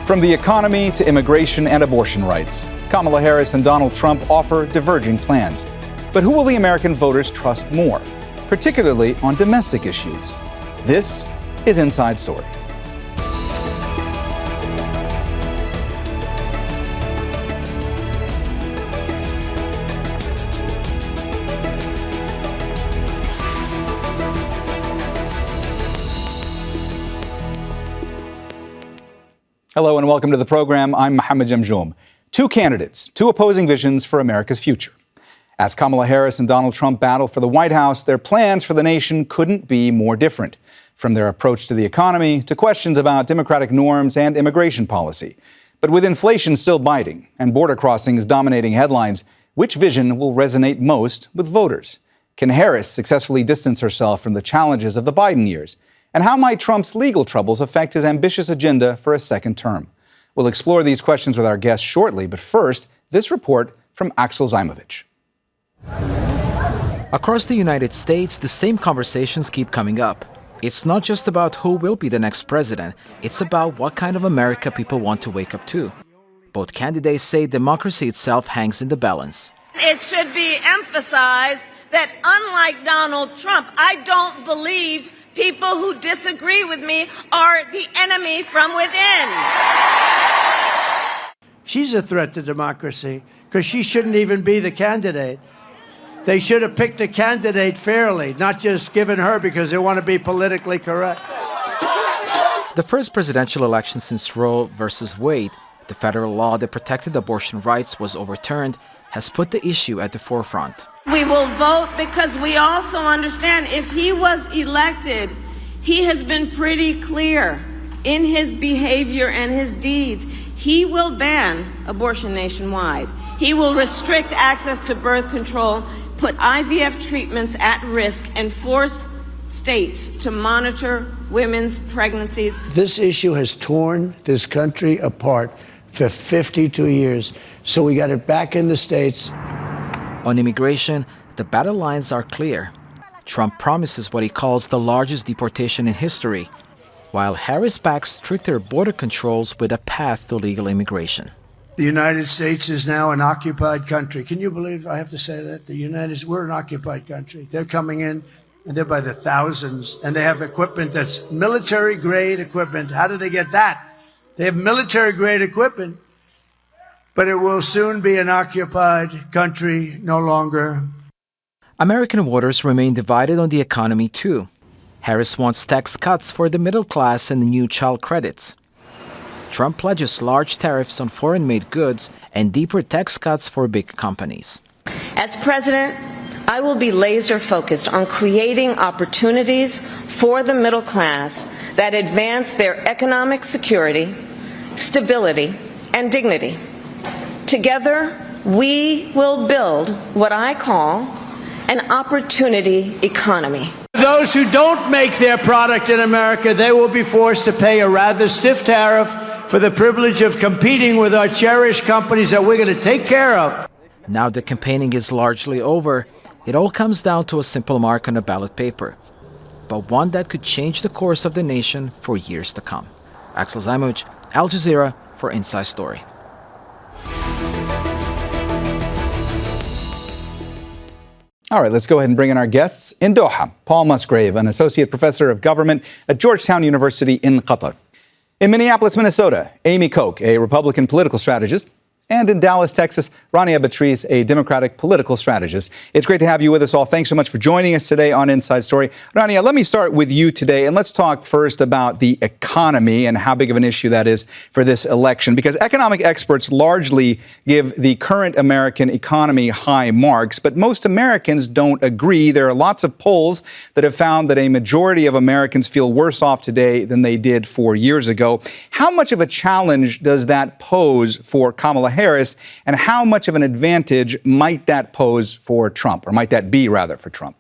From the economy to immigration and abortion rights, Kamala Harris and Donald Trump offer diverging plans. But who will the American voters trust more, particularly on domestic issues? This is Inside Story. Hello and welcome to the program. I'm Mohammed Jamjoom. Two candidates, two opposing visions for America's future. As Kamala Harris and Donald Trump battle for the White House, their plans for the nation couldn't be more different, from their approach to the economy to questions about democratic norms and immigration policy. But with inflation still biting and border crossings dominating headlines, which vision will resonate most with voters? Can Harris successfully distance herself from the challenges of the Biden years? And how might Trump's legal troubles affect his ambitious agenda for a second term? We'll explore these questions with our guests shortly, but first, this report from Axel Zaimovich. Across the United States, the same conversations keep coming up. It's not just about who will be the next president, it's about what kind of America people want to wake up to. Both candidates say democracy itself hangs in the balance. It should be emphasized that unlike Donald Trump, I don't believe people who disagree with me are the enemy from within. She's a threat to democracy because she shouldn't even be the candidate. They should have picked a candidate fairly, not just given her because they want to be politically correct. The first presidential election since Roe versus Wade, the federal law that protected abortion rights, was overturned, has put the issue at the forefront. We will vote because we also understand if he was elected, he has been pretty clear in his behavior and his deeds. He will ban abortion nationwide. He will restrict access to birth control, put IVF treatments at risk, and force states to monitor women's pregnancies. This issue has torn this country apart for 52 years, so we got it back in the states. On immigration, the battle lines are clear. Trump promises what he calls the largest deportation in history, while Harris backs stricter border controls with a path to legal immigration. The United States is now an occupied country. Can you believe I have to say that? We're an occupied country. They're coming in, and they're by the thousands, and they have equipment that's military-grade equipment. How do they get that? They have military-grade equipment. But it will soon be an occupied country no longer. American voters remain divided on the economy too. Harris wants tax cuts for the middle class and new child credits. Trump pledges large tariffs on foreign-made goods and deeper tax cuts for big companies. As president, I will be laser-focused on creating opportunities for the middle class that advance their economic security, stability, and dignity. Together, we will build what I call an opportunity economy. Those who don't make their product in America, they will be forced to pay a rather stiff tariff for the privilege of competing with our cherished companies that we're going to take care of. Now that campaigning is largely over, it all comes down to a simple mark on a ballot paper, but one that could change the course of the nation for years to come. Axel Zaimovich, Al Jazeera for Inside Story. All right, let's go ahead and bring in our guests. In Doha, Paul Musgrave, an associate professor of government at Georgetown University in Qatar. In Minneapolis, Minnesota, Amy Koch, a Republican political strategist. And in Dallas, Texas, Rania Batrice, a Democratic political strategist. It's great to have you with us all. Thanks so much for joining us today on Inside Story. Rania, let me start with you today, and let's talk first about the economy and how big of an issue that is for this election, because economic experts largely give the current American economy high marks, but most Americans don't agree. There are lots of polls that have found that a majority of Americans feel worse off today than they did 4 years ago. How much of a challenge does that pose for Kamala Harris, and how much of an advantage might that pose for Trump, or might that be, rather, for Trump?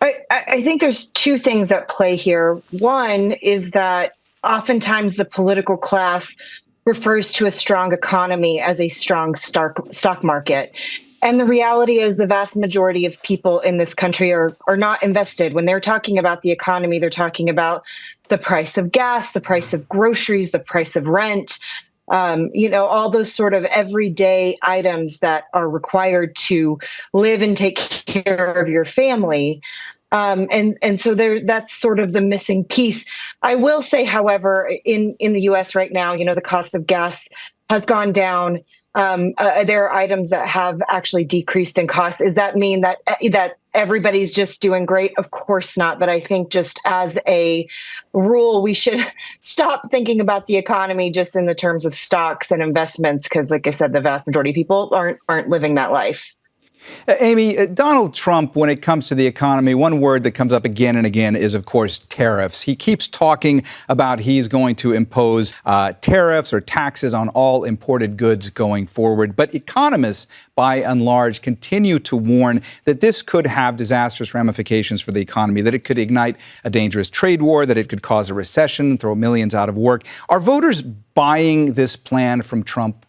I think there's two things at play here. One is that oftentimes the political class refers to a strong economy as a strong stock market. And the reality is the vast majority of people in this country are not invested. When they're talking about the economy, they're talking about the price of gas, the price of groceries, the price of rent. all those sort of everyday items that are required to live and take care of your family. And so that's sort of the missing piece. I will say, however, in the U.S. right now, the cost of gas has gone down. There are items that have actually decreased in cost. Does that mean that everybody's just doing great? Of course not. But I think just as a rule, we should stop thinking about the economy just in the terms of stocks and investments, because, like I said, the vast majority of people aren't living that life. Amy, Donald Trump, when it comes to the economy, one word that comes up again and again is, of course, tariffs. He keeps talking about he's going to impose tariffs or taxes on all imported goods going forward. But economists, by and large, continue to warn that this could have disastrous ramifications for the economy, that it could ignite a dangerous trade war, that it could cause a recession, throw millions out of work. Are voters buying this plan from Trump?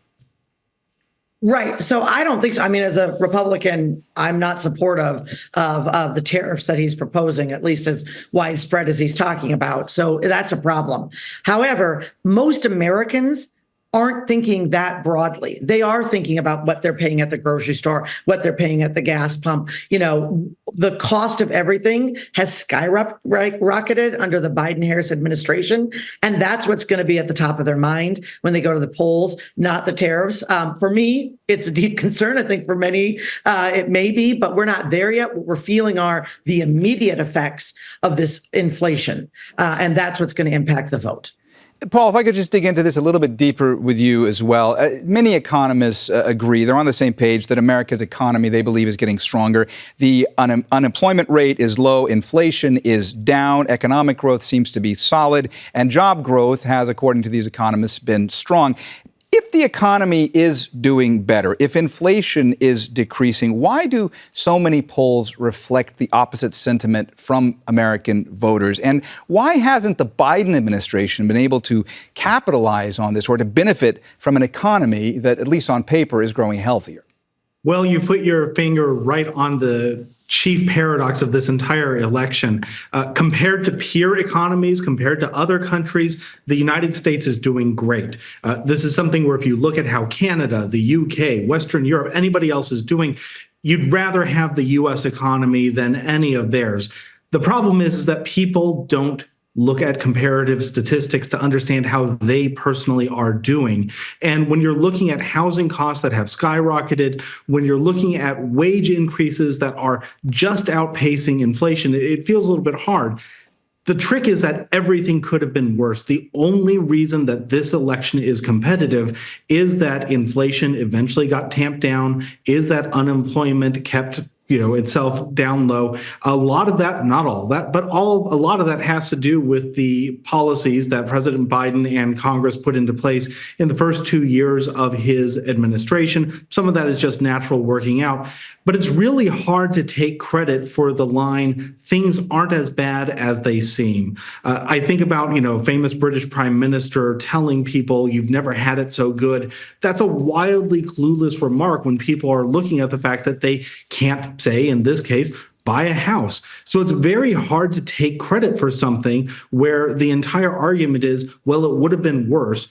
Right. So I don't think so. I mean, as a Republican, I'm not supportive of the tariffs that he's proposing, at least as widespread as he's talking about. So that's a problem. However, most Americans aren't thinking that broadly. They are thinking about what they're paying at the grocery store, what they're paying at the gas pump. The cost of everything has skyrocketed under the Biden-Harris administration. And that's what's going to be at the top of their mind when they go to the polls, not the tariffs. For me, it's a deep concern. I think for many, it may be, but we're not there yet. What we're feeling are the immediate effects of this inflation. And that's what's going to impact the vote. Paul, if I could just dig into this a little bit deeper with you as well. Many economists agree, they're on the same page, that America's economy, they believe, is getting stronger. The unemployment rate is low, inflation is down, economic growth seems to be solid, and job growth has, according to these economists, been strong. If the economy is doing better, if inflation is decreasing, why do so many polls reflect the opposite sentiment from American voters? And why hasn't the Biden administration been able to capitalize on this or to benefit from an economy that, at least on paper, is growing healthier? Well, you put your finger right on the chief paradox of this entire election. Compared to peer economies, compared to other countries, the United States is doing great. This is something where if you look at how Canada, the UK, Western Europe, anybody else is doing, you'd rather have the U.S. economy than any of theirs. The problem is that people don't look at comparative statistics to understand how they personally are doing. And when you're looking at housing costs that have skyrocketed, when you're looking at wage increases that are just outpacing inflation, it feels a little bit hard. The trick is that everything could have been worse. The only reason that this election is competitive is that inflation eventually got tamped down, is that unemployment kept itself down low. A lot of that, not all that, but a lot of that has to do with the policies that President Biden and Congress put into place in the first 2 years of his administration. Some of that is just natural working out. But it's really hard to take credit for the line, things aren't as bad as they seem. I think about, famous British Prime Minister telling people you've never had it so good. That's a wildly clueless remark when people are looking at the fact that they can't, say, in this case, buy a house. So it's very hard to take credit for something where the entire argument is, well, it would have been worse.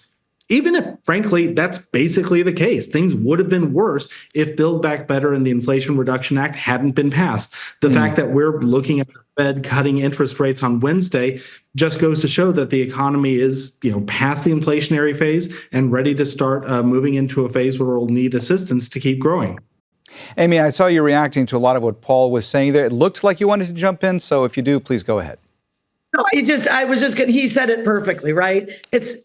Even if, frankly, that's basically the case. Things would have been worse if Build Back Better and the Inflation Reduction Act hadn't been passed. The fact that we're looking at the Fed cutting interest rates on Wednesday just goes to show that the economy is, past the inflationary phase and ready to start moving into a phase where we'll need assistance to keep growing. Amy, I saw you reacting to a lot of what Paul was saying there. It looked like you wanted to jump in, so if you do, please go ahead. No, he said it perfectly, right?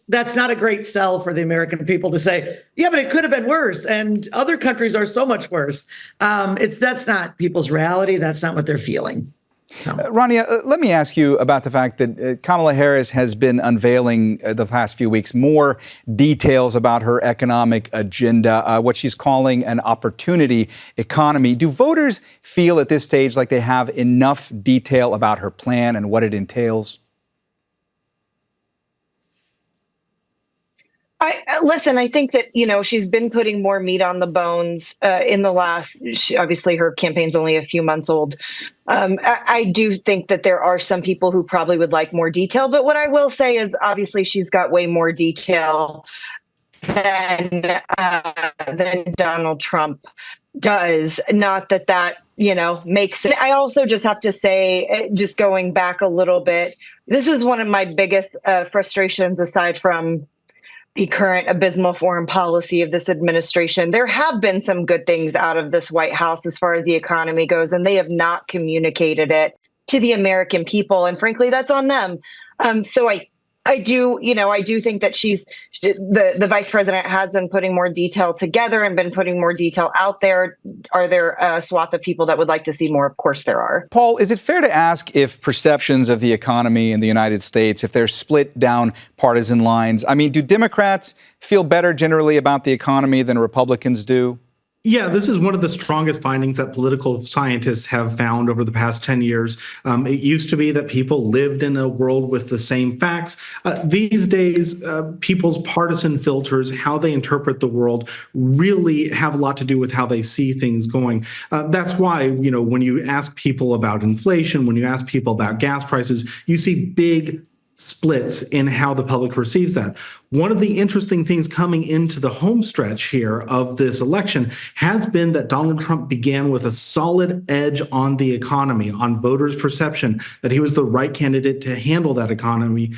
That's not a great sell for the American people to say, yeah, but it could have been worse. And other countries are so much worse. That's not people's reality. That's not what they're feeling. So. Rania, let me ask you about the fact that Kamala Harris has been unveiling the past few weeks more details about her economic agenda, what she's calling an opportunity economy. Do voters feel at this stage like they have enough detail about her plan and what it entails? Listen, I think that, she's been putting more meat on the bones in the last, obviously her campaign's only a few months old. I do think that there are some people who probably would like more detail. But what I will say is obviously she's got way more detail than Donald Trump does. Not that makes it. I also just have to say, just going back a little bit, this is one of my biggest frustrations, aside from the current abysmal foreign policy of this administration. There have been some good things out of this White House as far as the economy goes, and they have not communicated it to the American people. And frankly, that's on them. So I do think that the vice president has been putting more detail together and been putting more detail out there. Are there a swath of people that would like to see more? Of course there are. Paul, is it fair to ask if perceptions of the economy in the United States, if they're split down partisan lines? I mean, do Democrats feel better generally about the economy than Republicans do? Yeah, this is one of the strongest findings that political scientists have found over the past 10 years. It used to be that people lived in a world with the same facts. These days, people's partisan filters, how they interpret the world, really have a lot to do with how they see things going. That's why, when you ask people about inflation, when you ask people about gas prices, you see big splits in how the public perceives that. One of the interesting things coming into the home stretch here of this election has been that Donald Trump began with a solid edge on the economy, on voters' perception that he was the right candidate to handle that economy.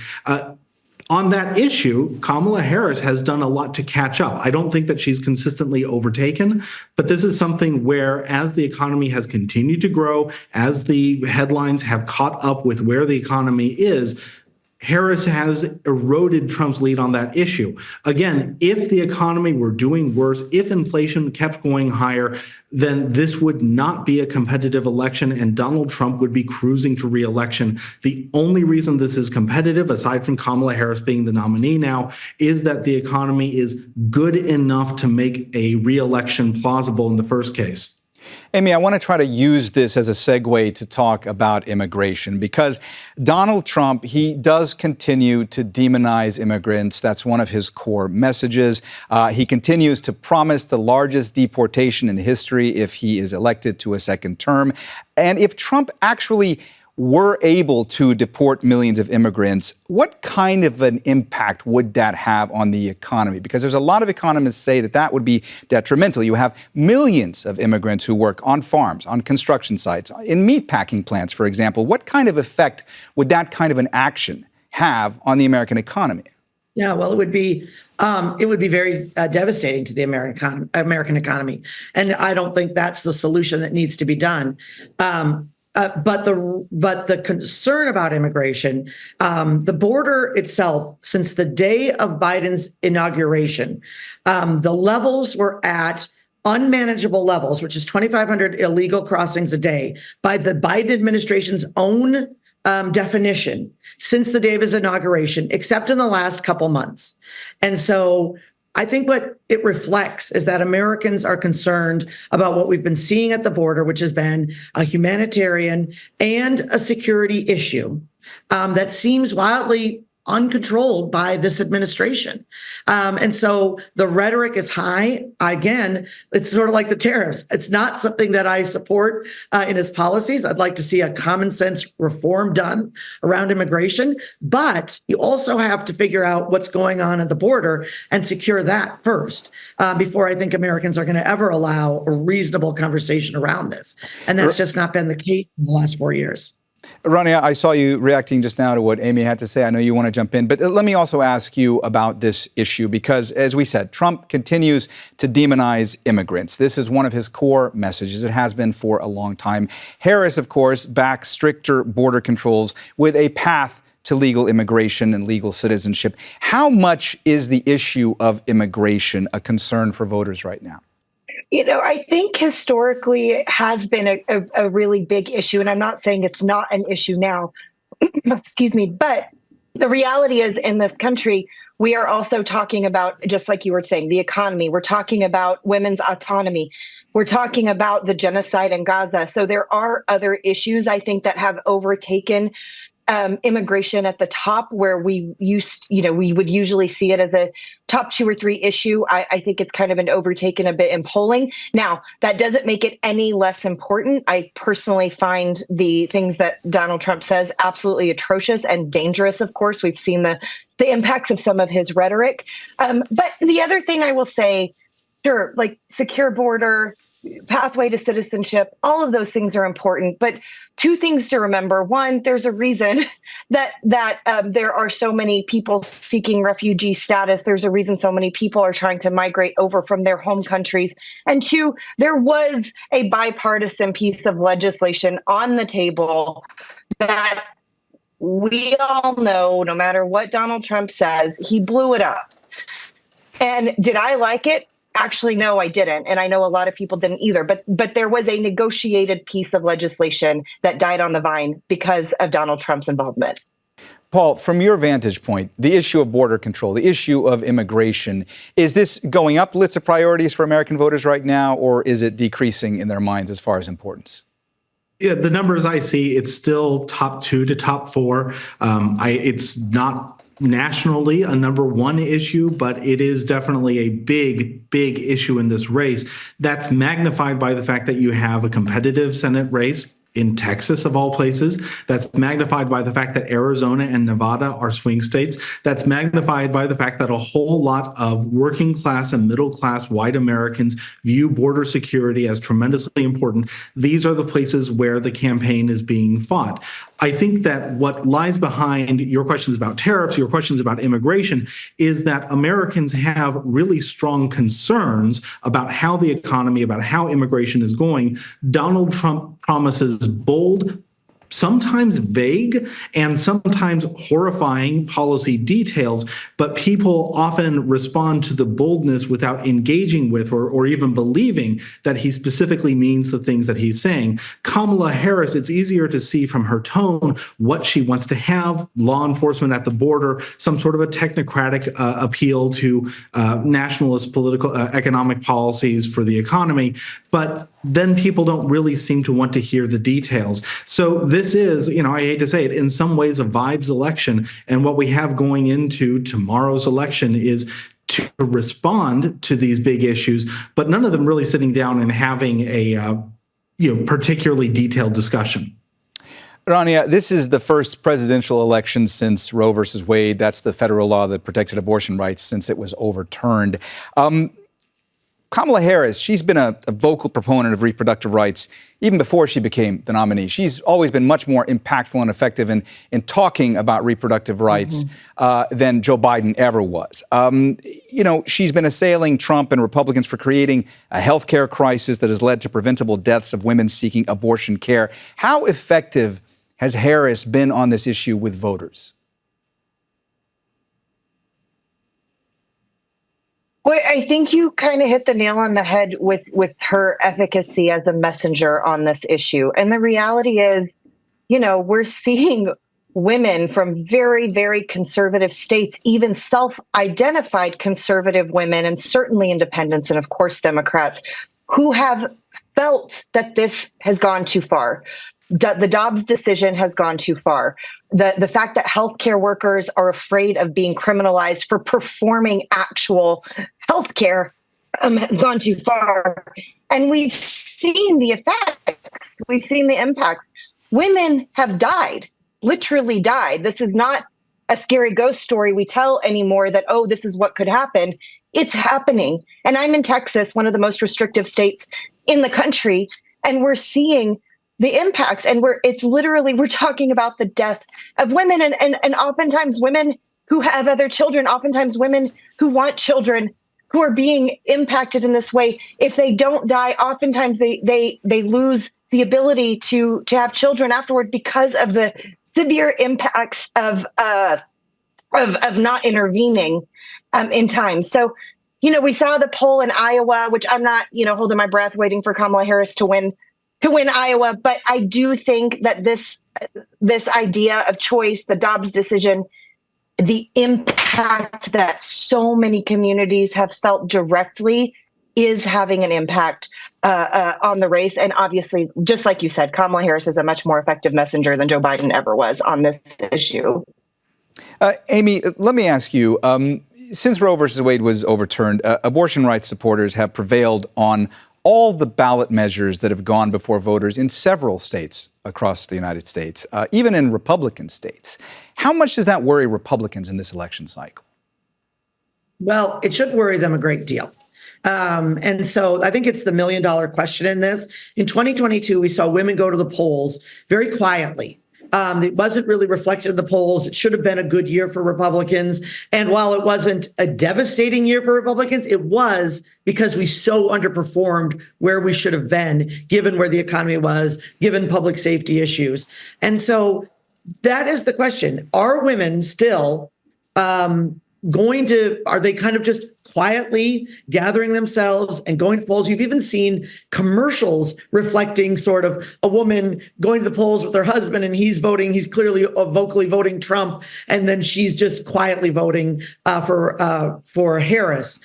On that issue, Kamala Harris has done a lot to catch up. I don't think that she's consistently overtaken, but this is something where, as the economy has continued to grow, as the headlines have caught up with where the economy is, Harris has eroded Trump's lead on that issue. Again, if the economy were doing worse, if inflation kept going higher, then this would not be a competitive election and Donald Trump would be cruising to re-election. The only reason this is competitive, aside from Kamala Harris being the nominee now, is that the economy is good enough to make a re-election plausible in the first case. Amy, I want to try to use this as a segue to talk about immigration, because Donald Trump, he does continue to demonize immigrants. That's one of his core messages. He continues to promise the largest deportation in history if he is elected to a second term. And if Trump actually were able to deport millions of immigrants, what kind of an impact would that have on the economy? Because there's a lot of economists say that that would be detrimental. You have millions of immigrants who work on farms, on construction sites, in meatpacking plants, for example. What kind of effect would that kind of an action have on the American economy? Yeah, well, it would be very devastating to the American economy, and I don't think that's the solution that needs to be done. But the concern about immigration, the border itself, since the day of Biden's inauguration, the levels were at unmanageable levels, which is 2,500 illegal crossings a day by the Biden administration's own definition since the day of his inauguration, except in the last couple months. And so I think what it reflects is that Americans are concerned about what we've been seeing at the border, which has been a humanitarian and a security issue that seems wildly uncontrolled by this administration. And so the rhetoric is high. Again, it's sort of like the tariffs. It's not something that I support in his policies. I'd like to see a common sense reform done around immigration, but you also have to figure out what's going on at the border and secure that first before I think Americans are going to ever allow a reasonable conversation around this. And that's just not been the case in the last 4 years. Rania, I saw you reacting just now to what Amy had to say. I know you want to jump in, but let me also ask you about this issue because, as we said, Trump continues to demonize immigrants. This is one of his core messages. It has been for a long time. Harris, of course, backs stricter border controls with a path to legal immigration and legal citizenship. How much is the issue of immigration a concern for voters right now? I think historically it has been a really big issue, and I'm not saying it's not an issue now, excuse me, but the reality is in this country, we are also talking about, just like you were saying, the economy. We're talking about women's autonomy. We're talking about the genocide in Gaza. So there are other issues, I think, that have overtaken immigration at the top, where we would usually see it as a top 2 or 3 issue. I think it's kind of been overtaken a bit in polling. Now, that doesn't make it any less important. I personally find the things that Donald Trump says absolutely atrocious and dangerous. Of course, we've seen the the impacts of some of his rhetoric. But the other thing I will say, sure, like secure border, pathway to citizenship, all of those things are important. But two things to remember. One, there's a reason that there are so many people seeking refugee status. There's a reason so many people are trying to migrate over from their home countries. And two, there was a bipartisan piece of legislation on the table that we all know, no matter what Donald Trump says, he blew it up. And did I like it? Actually, no, I didn't. And I know a lot of people didn't either. But there was a negotiated piece of legislation that died on the vine because of Donald Trump's involvement. Paul, from your vantage point, the issue of border control, the issue of immigration, is this going up the list of priorities for American voters right now, or is it decreasing in their minds as far as importance? Yeah, the numbers I see, it's still top 2 to top 4. It's not nationally a number 1 issue, but it is definitely a big issue in this race. That's magnified by the fact that you have a competitive Senate race in Texas, of all places. That's magnified by the fact that Arizona and Nevada are swing states. That's magnified by the fact that a whole lot of working class and middle class white Americans view border security as tremendously important. These are the places where the campaign is being fought. I think that what lies behind your questions about tariffs, your questions about immigration, is that Americans have really strong concerns about how the economy, about how immigration is going. Donald Trump promises bold, sometimes vague, and sometimes horrifying policy details, but people often respond to the boldness without engaging with or even believing that he specifically means the things that he's saying. Kamala Harris, it's easier to see from her tone what she wants to have: law enforcement at the border, some sort of a technocratic appeal to nationalist political economic policies for the economy. But then people don't really seem to want to hear the details. So this is, I hate to say it, in some ways a vibes election. And what we have going into tomorrow's election is to respond to these big issues, but none of them really sitting down and having a particularly detailed discussion. Rania, this is the first presidential election since Roe versus Wade. That's the federal law that protected abortion rights since it was overturned. Kamala Harris, she's been a vocal proponent of reproductive rights even before she became the nominee. She's always been much more impactful and effective in talking about reproductive rights than Joe Biden ever was. She's been assailing Trump and Republicans for creating a healthcare crisis that has led to preventable deaths of women seeking abortion care. How effective has Harris been on this issue with voters? Well, I think you kind of hit the nail on the head with her efficacy as a messenger on this issue. And the reality is, we're seeing women from very, very conservative states, even self-identified conservative women, and certainly independents, and of course Democrats, who have felt that this has gone too far. The Dobbs decision has gone too far. The fact that healthcare workers are afraid of being criminalized for performing actual healthcare has gone too far. And we've seen the effects. We've seen the impact. Women have died, literally died. This is not a scary ghost story we tell anymore that, oh, this is what could happen. It's happening. And I'm in Texas, one of the most restrictive states in the country, and we're seeing the impacts, and we're talking about the death of women, and oftentimes women who have other children, oftentimes women who want children, who are being impacted in this way. If they don't die, oftentimes they lose the ability to have children afterward because of the severe impacts of not intervening in time. So, we saw the poll in Iowa, which I'm not, holding my breath waiting for Kamala Harris to win Iowa. But I do think that this idea of choice, the Dobbs decision, the impact that so many communities have felt directly is having an impact on the race. And obviously, just like you said, Kamala Harris is a much more effective messenger than Joe Biden ever was on this issue. Amy, let me ask you, since Roe versus Wade was overturned, abortion rights supporters have prevailed on all the ballot measures that have gone before voters in several states across the United States, even in Republican states. How much does that worry Republicans in this election cycle? Well, it should worry them a great deal. And so I think it's the million-dollar question in this. In 2022, we saw women go to the polls very quietly. It wasn't really reflected in the polls. It should have been a good year for Republicans. And while it wasn't a devastating year for Republicans, it was because we so underperformed where we should have been, given where the economy was, given public safety issues. And so that is the question. Are women still are they kind of just quietly gathering themselves and going to the polls? You've even seen commercials reflecting sort of a woman going to the polls with her husband and he's clearly vocally voting Trump, and then she's just quietly voting for Harris.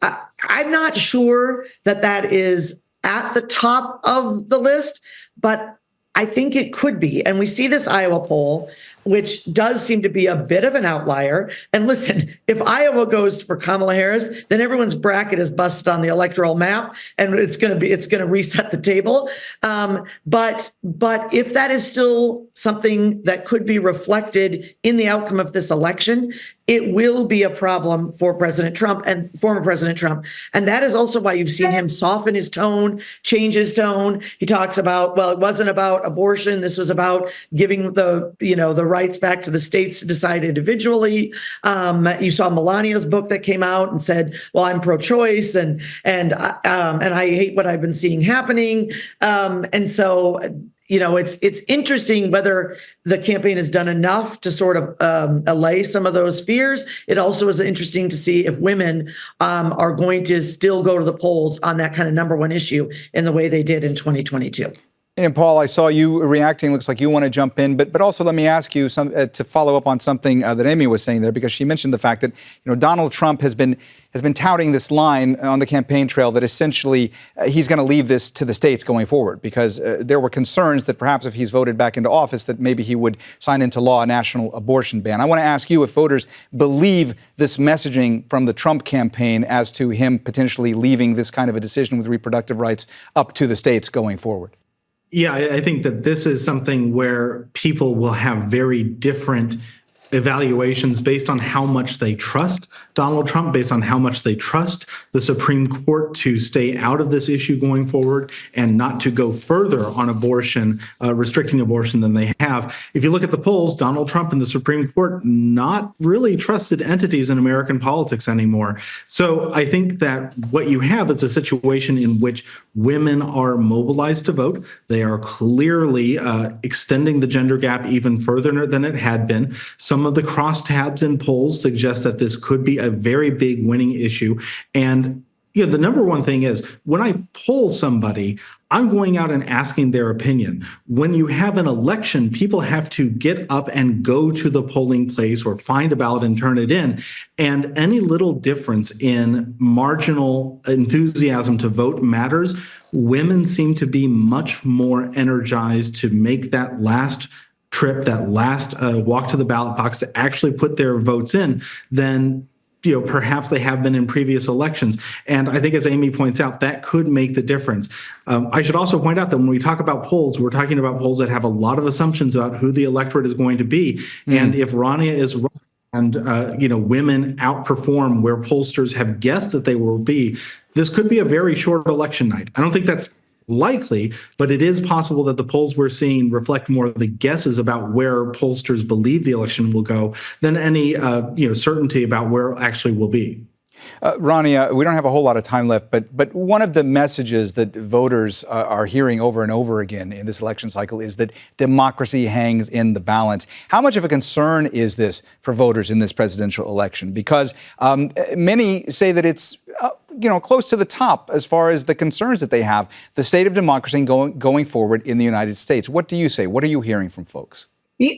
I'm not sure that is at the top of the list, but I think it could be. And we see this Iowa poll, which does seem to be a bit of an outlier. And listen, if Iowa goes for Kamala Harris, then everyone's bracket is busted on the electoral map, and it's going to reset the table. But if that is still something that could be reflected in the outcome of this election, it will be a problem for President Trump and former President Trump. And that is also why you've seen him soften his tone, change his tone. He talks about, well, it wasn't about abortion. This was about giving the rights back to the states to decide individually. You saw Melania's book that came out and said, well, I'm pro-choice and I hate what I've been seeing happening. And so it's interesting whether the campaign has done enough to sort of allay some of those fears. It also is interesting to see if women are going to still go to the polls on that kind of number one issue in the way they did in 2022. And Paul, I saw you reacting. Looks like you want to jump in, but also let me ask you to follow up on something that Amy was saying there, because she mentioned the fact that Donald Trump has been touting this line on the campaign trail that essentially he's going to leave this to the states going forward, because there were concerns that perhaps if he's voted back into office that maybe he would sign into law a national abortion ban. I want to ask you if voters believe this messaging from the Trump campaign as to him potentially leaving this kind of a decision with reproductive rights up to the states going forward. Yeah, I think that this is something where people will have very different evaluations based on how much they trust Donald Trump, based on how much they trust the Supreme Court to stay out of this issue going forward and not to go further on abortion, restricting abortion than they have. If you look at the polls, Donald Trump and the Supreme Court, not really trusted entities in American politics anymore. So I think that what you have is a situation in which women are mobilized to vote. They are clearly extending the gender gap even further than it had been. Some of the crosstabs in polls suggest that this could be a very big winning issue. And the number one thing is when I poll somebody, I'm going out and asking their opinion. When you have an election, people have to get up and go to the polling place or find a ballot and turn it in. And any little difference in marginal enthusiasm to vote matters. Women seem to be much more energized to make that last trip, that last walk to the ballot box to actually put their votes in than perhaps they have been in previous elections. And I think, as Amy points out, that could make the difference. I should also point out that when we talk about polls, we're talking about polls that have a lot of assumptions about who the electorate is going to be. And if Rania is right and women outperform where pollsters have guessed that they will be, this could be a very short election night. I don't think that's likely, but it is possible that the polls we're seeing reflect more of the guesses about where pollsters believe the election will go than any certainty about where it actually will be. Rania, we don't have a whole lot of time left, but one of the messages that voters are hearing over and over again in this election cycle is that democracy hangs in the balance. How much of a concern is this for voters in this presidential election? Because many say that it's close to the top as far as the concerns that they have, the state of democracy going forward in the United States. What do you say? What are you hearing from folks?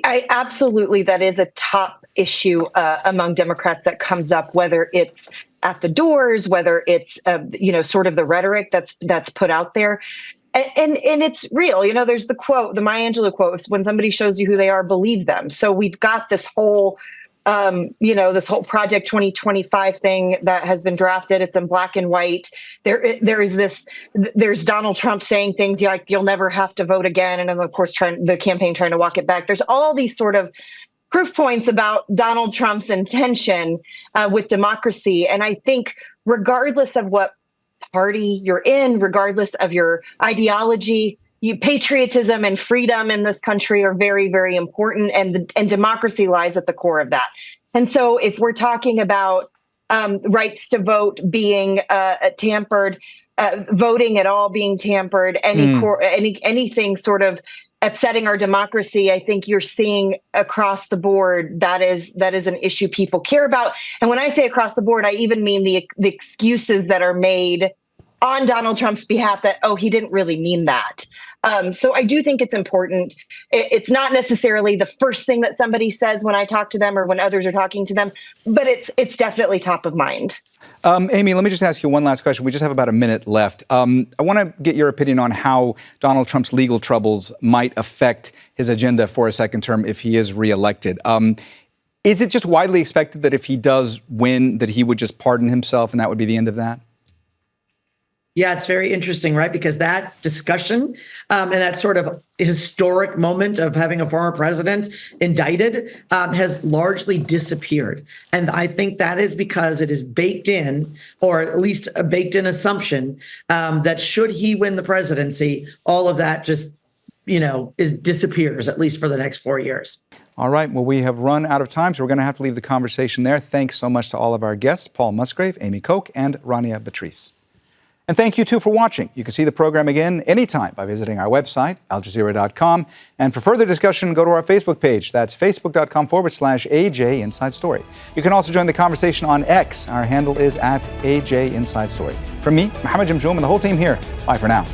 Absolutely, that is a top issue among Democrats that comes up, whether it's at the doors, whether it's sort of the rhetoric that's put out there, and it's real. There's the quote, the Maya Angelou quote: "When somebody shows you who they are, believe them." So we've got this whole This whole Project 2025 thing that has been drafted. It's in black and white. There's Donald Trump saying things like, you'll never have to vote again. And then, of course, the campaign trying to walk it back. There's all these sort of proof points about Donald Trump's intention with democracy. And I think regardless of what party you're in, regardless of your ideology, patriotism and freedom in this country are very, very important, and democracy lies at the core of that. And so if we're talking about rights to vote being tampered, voting at all being tampered, anything sort of upsetting our democracy, I think you're seeing across the board that is an issue people care about. And when I say across the board, I even mean the excuses that are made on Donald Trump's behalf that, he didn't really mean that. So I do think it's important. It's not necessarily the first thing that somebody says when I talk to them or when others are talking to them, but it's definitely top of mind. Amy, let me just ask you one last question. We just have about a minute left. I want to get your opinion on how Donald Trump's legal troubles might affect his agenda for a second term if he is reelected. Is it just widely expected that if he does win, that he would just pardon himself and that would be the end of that? Yeah, it's very interesting, right? Because that discussion and that sort of historic moment of having a former president indicted has largely disappeared. And I think that is because it is baked in, or at least a baked in assumption that should he win the presidency, all of that just, disappears, at least for the next 4 years. All right. Well, we have run out of time, so we're going to have to leave the conversation there. Thanks so much to all of our guests, Paul Musgrave, Amy Koch, and Rania Batrice. And thank you, too, for watching. You can see the program again anytime by visiting our website, aljazeera.com. And for further discussion, go to our Facebook page. That's facebook.com/AJ Inside Story. You can also join the conversation on X. Our handle is @AJ Inside Story. From me, Mohammed, Jamjoom, and the whole team here, bye for now.